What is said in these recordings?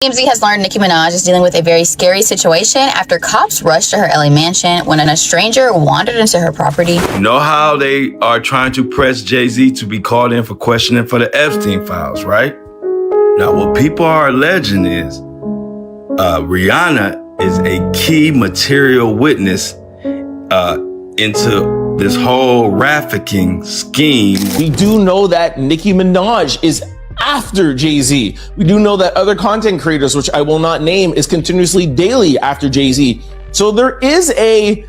TMZ has learned Nicki Minaj is dealing with a very scary situation after cops rushed to her LA mansion when a stranger wandered into her property. You know how they are trying to press Jay-Z to be called in for questioning for the Epstein files, right? Now, what people are alleging is Rihanna is a key material witness into this whole trafficking scheme. We do know that Nicki Minaj is after Jay-Z. We do know that other content creators, which I will not name, is continuously daily after Jay-Z. So there is a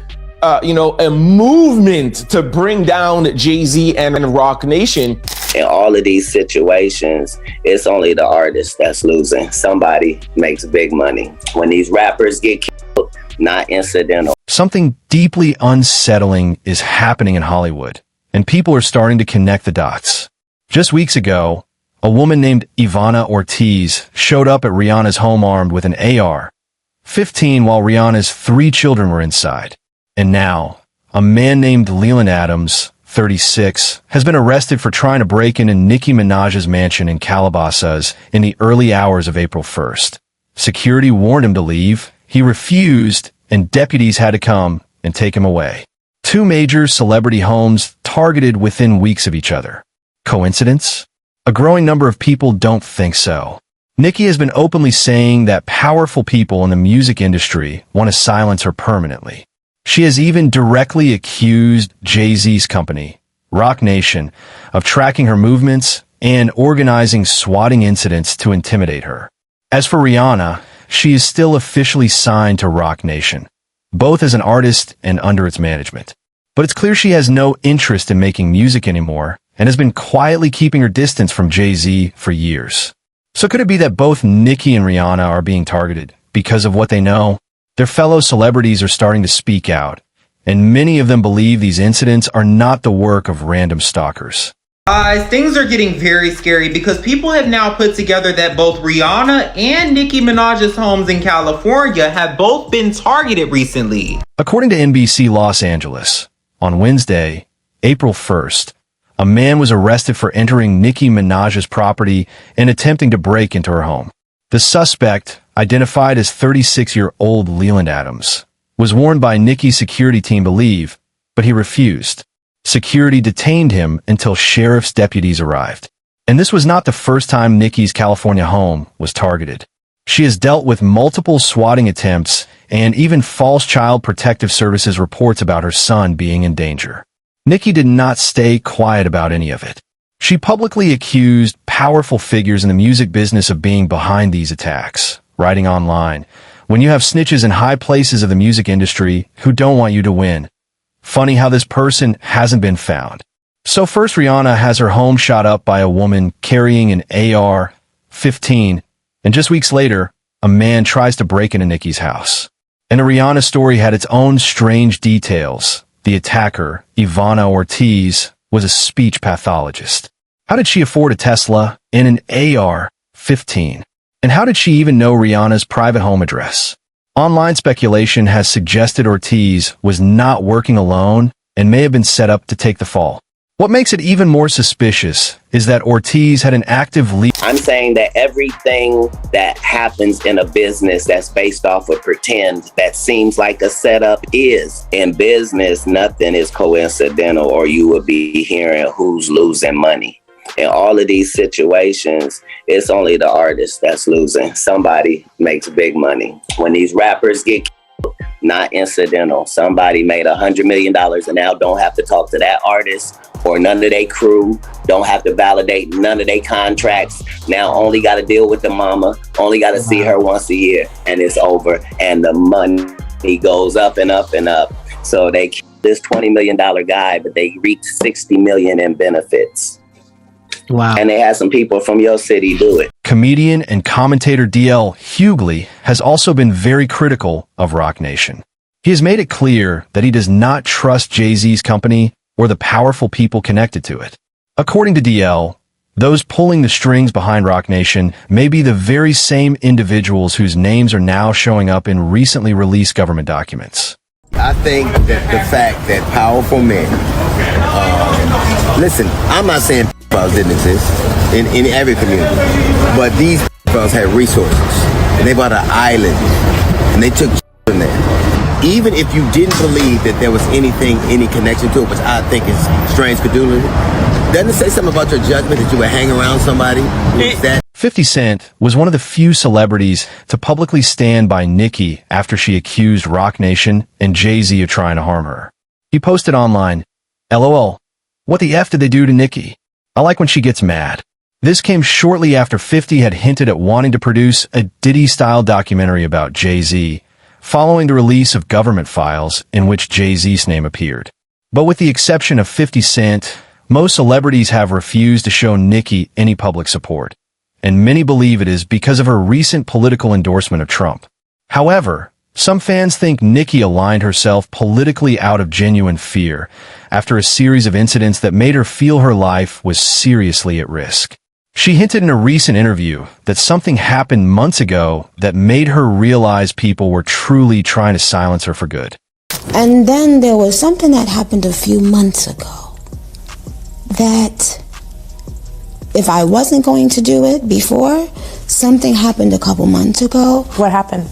movement to bring down Jay-Z and Rock Nation. In all of these situations, it's only the artist that's losing. Somebody makes big money. When these rappers get killed, not incidental. Something deeply unsettling is happening in Hollywood, and people are starting to connect the dots. Just weeks ago, a woman named Ivana Ortiz showed up at Rihanna's home armed with an AR-15 while Rihanna's 3 children were inside. And now, a man named Leland Adams, 36, has been arrested for trying to break into Nicki Minaj's mansion in Calabasas in the early hours of April 1st. Security warned him to leave. He refused, and deputies had to come and take him away. 2 major celebrity homes targeted within weeks of each other. Coincidence? A growing number of people don't think so. Nicki has been openly saying that powerful people in the music industry want to silence her permanently. She has even directly accused Jay-Z's company, Rock Nation, of tracking her movements and organizing swatting incidents to intimidate her. As for Rihanna, she is still officially signed to Rock Nation, both as an artist and under its management. But it's clear she has no interest in making music anymore and has been quietly keeping her distance from Jay-Z for years. So could it be that both Nicki and Rihanna are being targeted because of what they know? Their fellow celebrities are starting to speak out, and many of them believe these incidents are not the work of random stalkers. Things are getting very scary because people have now put together that both Rihanna and Nicki Minaj's homes in California have both been targeted recently. According to NBC Los Angeles, on Wednesday, April 1st, a man was arrested for entering Nicki Minaj's property and attempting to break into her home. The suspect, identified as 36-year-old Leland Adams, was warned by Nicki's security team to leave, but he refused. Security detained him until sheriff's deputies arrived. And this was not the first time Nicki's California home was targeted. She has dealt with multiple swatting attempts and even false Child Protective Services reports about her son being in danger. Nicki did not stay quiet about any of it. She publicly accused powerful figures in the music business of being behind these attacks, writing online, "When you have snitches in high places of the music industry who don't want you to win. Funny how this person hasn't been found." So first Rihanna has her home shot up by a woman carrying an AR-15, and just weeks later, a man tries to break into Nicki's house. And the Rihanna story had its own strange details. The attacker, Ivana Ortiz, was a speech pathologist. How did she afford a Tesla and an AR-15? And how did she even know Rihanna's private home address? Online speculation has suggested Ortiz was not working alone and may have been set up to take the fall. What makes it even more suspicious is that Ortiz had an active lead. I'm saying that everything that happens in a business that's based off of pretend that seems like a setup is. In business, nothing is coincidental, or you would be hearing who's losing money. In all of these situations, it's only the artist that's losing. Somebody makes big money. When these rappers get killed, not incidental. Somebody made $100 million and now don't have to talk to that artist or none of their crew, don't have to validate none of their contracts. Now only got to deal with the mama, only got to see her once a year, and it's over. And the money goes up and up and up. So they killed this $20 million guy, but they reaped $60 million in benefits. Wow. And they had some people from your city do it. Comedian and commentator D.L. Hughley has also been very critical of Rock Nation. He has made it clear that he does not trust Jay-Z's company or the powerful people connected to it. According to D.L., those pulling the strings behind Rock Nation may be the very same individuals whose names are now showing up in recently released government documents. I think that the fact that powerful men, listen, I'm not saying didn't exist in every community, but these fellas had resources, and they bought an island, and they took in there. Even if you didn't believe that there was any connection to it, which I think is strange credulity, doesn't it say something about your judgment that you would hang around somebody who was that? 50 Cent was one of the few celebrities to publicly stand by Nicki after she accused Roc Nation and Jay-Z of trying to harm her. He posted online, LOL, what the F did they do to Nicki? I like when she gets mad. This came shortly after 50 had hinted at wanting to produce a Diddy-style documentary about Jay-Z, following the release of government files in which Jay-Z's name appeared. But with the exception of 50 Cent, most celebrities have refused to show Nicki any public support, and many believe it is because of her recent political endorsement of Trump. However, some fans think Nicki aligned herself politically out of genuine fear after a series of incidents that made her feel her life was seriously at risk. She hinted in a recent interview that something happened months ago that made her realize people were truly trying to silence her for good. And then there was something that happened a few months ago that if I wasn't going to do it before, something happened a couple months ago. What happened?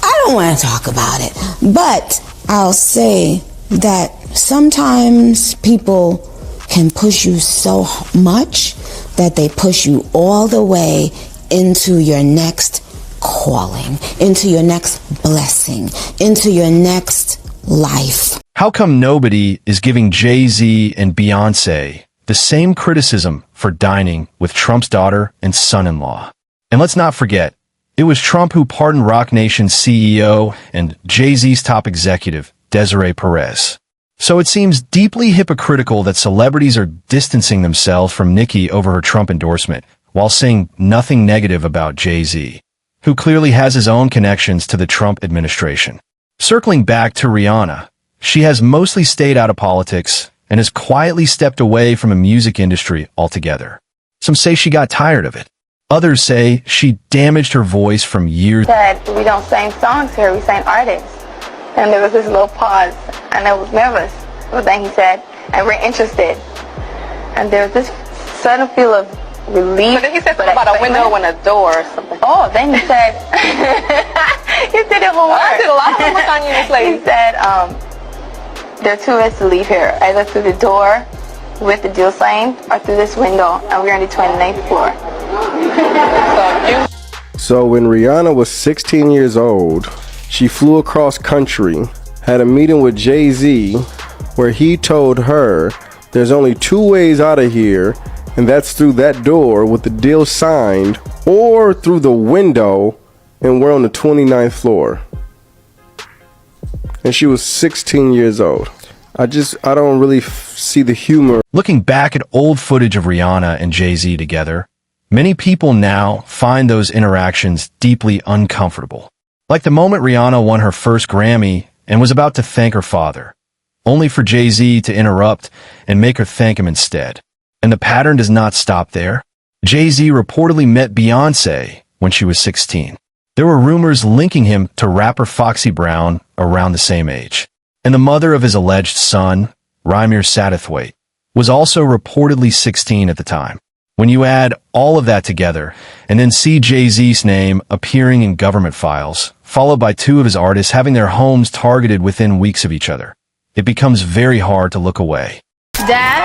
I don't want to talk about it, but I'll say that sometimes people can push you so much that they push you all the way into your next calling, into your next blessing, into your next life. How come nobody is giving Jay-Z and Beyonce the same criticism for dining with Trump's daughter and son-in-law? And let's not forget, it was Trump who pardoned Roc Nation's CEO and Jay-Z's top executive, Desiree Perez. So it seems deeply hypocritical that celebrities are distancing themselves from Nicki over her Trump endorsement, while saying nothing negative about Jay-Z, who clearly has his own connections to the Trump administration. Circling back to Rihanna, she has mostly stayed out of politics and has quietly stepped away from the music industry altogether. Some say she got tired of it. Others say she damaged her voice from years. Said we don't sing songs here, we sing artists. And there was this little pause, and I was nervous. But then he said, and we're interested. And there was this sudden feel of relief. But then he said something about a window and a door or something. Oh, then he said, you did it homework. I did a lot of homework on you, Miss Lady. He said, there are two ways to leave here, either through the door with the deal sign or through this window, and we're on the 29th floor. So when Rihanna was 16 years old, she flew across country, had a meeting with Jay-Z, where he told her there's only two ways out of here, and that's through that door with the deal signed, or through the window, and we're on the 29th floor. And she was 16 years old. I don't really see the humor. Looking back at old footage of Rihanna and Jay-Z together, many people now find those interactions deeply uncomfortable. Like the moment Rihanna won her first Grammy and was about to thank her father, only for Jay-Z to interrupt and make her thank him instead. And the pattern does not stop there. Jay-Z reportedly met Beyonce when she was 16. There were rumors linking him to rapper Foxy Brown around the same age. And the mother of his alleged son, Rymir Satterthwaite, was also reportedly 16 at the time. When you add all of that together and then see Jay-Z's name appearing in government files, followed by two of his artists having their homes targeted within weeks of each other, it becomes very hard to look away. Dad,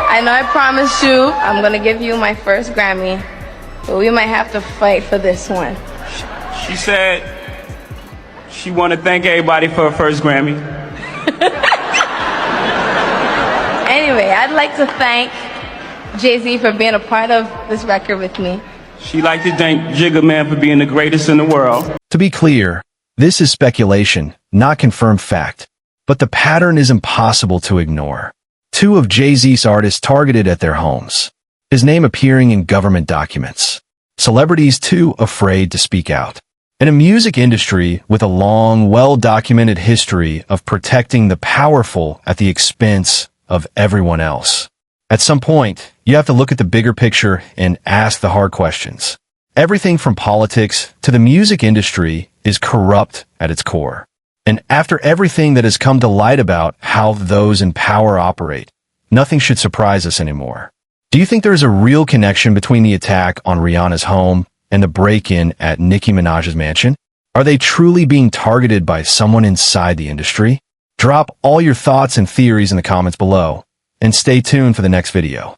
I know I promised you I'm going to give you my first Grammy, but we might have to fight for this one. She said she want to thank everybody for her first Grammy. Anyway, I'd like to thank Jay-Z for being a part of this record with me. She'd like to thank Jigga Man for being the greatest in the world. To be clear, this is speculation, not confirmed fact, but the pattern is impossible to ignore. Two of Jay-Z's artists targeted at their homes, his name appearing in government documents. Celebrities too afraid to speak out. In a music industry with a long, well-documented history of protecting the powerful at the expense of everyone else. At some point, you have to look at the bigger picture and ask the hard questions. Everything from politics to the music industry is corrupt at its core. And after everything that has come to light about how those in power operate, nothing should surprise us anymore. Do you think there is a real connection between the attack on Rihanna's home and the break-in at Nicki Minaj's mansion? Are they truly being targeted by someone inside the industry? Drop all your thoughts and theories in the comments below, and stay tuned for the next video.